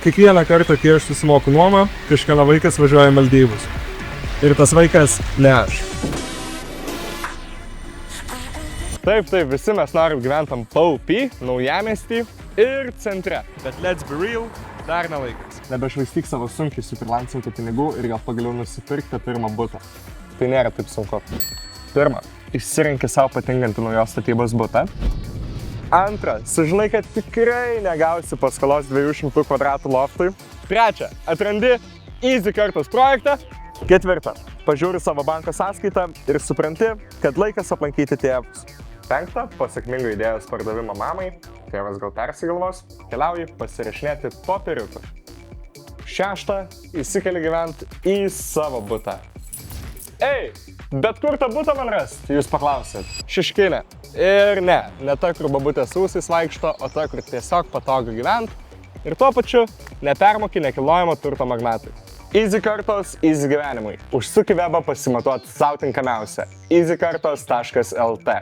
kiekvieną kartą, kai aš susimoku nuomą, kažkieno vaikas važiuoja į Maldyvus. Ir tas vaikas ne aš. Taip, visi mes norim gyventi ant paupy, naujamiestį ir centre. Bet let's be real, dar ne laikas. Nebešvaistyk savo sunkiai suprilansintų pinigų ir gal pagaliau nusipirkti pirmą butą. Tai nėra taip sunku. Pirma, išsirinki savo patinkantį naujos statybos butą. Antra, sužinai, kad tikrai negausi paskolos 200 kvadratų loftui. Trečia, atrandi Easy Kartos projektą. Ketvirta, pažiūri savo banko sąskaitą ir supranti, kad laikas aplankyti tėvus. Penkta, po sėkmingo idėjos pardavimo mamai, tėvas gal persigalvos, keliauji pasirašinėti popieriukų. Šešta, įsikeli gyventi į savo butą. Ei, bet kur tą butą man rasti, jūs paklausėt? Šeškinė. Ir ne ta, kur babutės ūsais vaikšto, o ta, kur tiesiog patogu gyventi. Ir tuo pačiu nepermoki nekilnojamo turto magnatai. Easy Kartos, easy gyvenimui. Užsuk į webą pasimatuoti sau tinkamiausią. easykartos.lt